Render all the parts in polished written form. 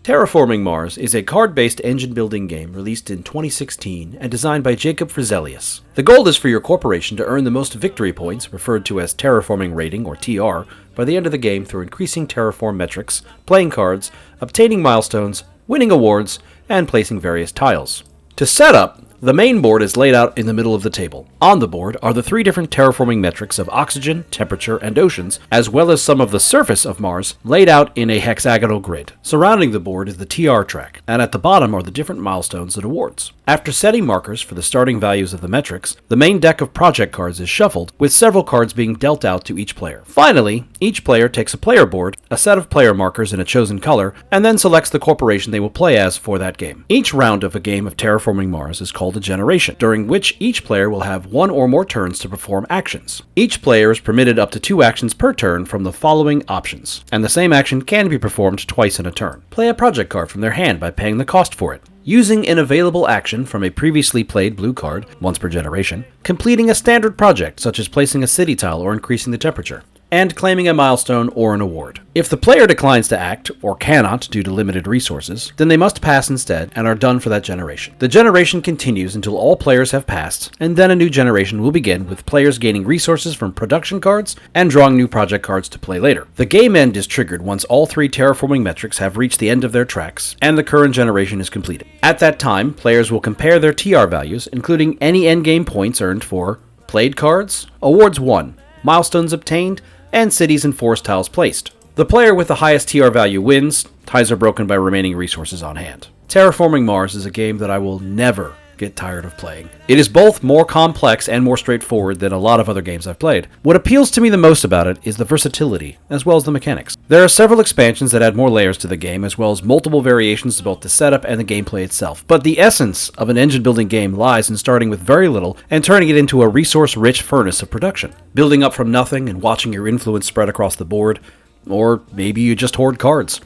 Terraforming Mars is a card-based engine-building game released in 2016 and designed by Jacob Friselius. The goal is for your corporation to earn the most victory points, referred to as Terraforming Rating or TR, by the end of the game through increasing terraform metrics, playing cards, obtaining milestones, winning awards, and placing various tiles. To set up, the main board is laid out in the middle of the table. On the board are the 3 different terraforming metrics of oxygen, temperature, and oceans, as well as some of the surface of Mars laid out in a hexagonal grid. Surrounding the board is the TR track, and at the bottom are the different milestones and awards. After setting markers for the starting values of the metrics, the main deck of project cards is shuffled, with several cards being dealt out to each player. Finally, each player takes a player board, a set of player markers in a chosen color, and then selects the corporation they will play as for that game. Each round of a game of Terraforming Mars is called a generation, during which each player will have 1 or more turns to perform actions. Each player is permitted up to 2 actions per turn from the following options, and the same action can be performed twice in a turn. Play a project card from their hand by paying the cost for it. Using an available action from a previously played blue card, once per generation, completing a standard project such as placing a city tile or increasing the temperature, and claiming a milestone or an award. If the player declines to act, or cannot due to limited resources, then they must pass instead and are done for that generation. The generation continues until all players have passed, and then a new generation will begin with players gaining resources from production cards and drawing new project cards to play later. The game end is triggered once all 3 terraforming metrics have reached the end of their tracks, and the current generation is completed. At that time, players will compare their TR values, including any endgame points earned for played cards, awards won, milestones obtained, and cities and forest tiles placed. The player with the highest TR value wins. Ties are broken by remaining resources on hand. Terraforming Mars is a game that I will never get tired of playing. It is both more complex and more straightforward than a lot of other games I've played. What appeals to me the most about it is the versatility, as well as the mechanics. There are several expansions that add more layers to the game, as well as multiple variations to both the setup and the gameplay itself. But the essence of an engine-building game lies in starting with very little and turning it into a resource-rich furnace of production. Building up from nothing and watching your influence spread across the board. Or maybe you just hoard cards.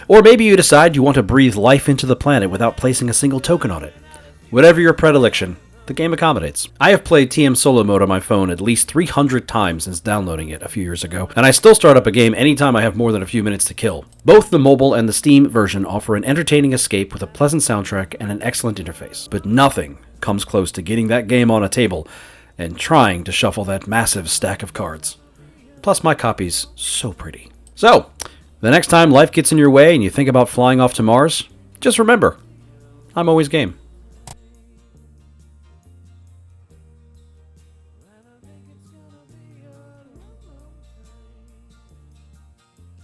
Or maybe you decide you want to breathe life into the planet without placing a single token on it. Whatever your predilection, the game accommodates. I have played TM solo mode on my phone at least 300 times since downloading it a few years ago, and I still start up a game anytime I have more than a few minutes to kill. Both the mobile and the Steam version offer an entertaining escape with a pleasant soundtrack and an excellent interface, but nothing comes close to getting that game on a table and trying to shuffle that massive stack of cards. Plus my copy's so pretty. So, the next time life gets in your way and you think about flying off to Mars, just remember, I'm always game.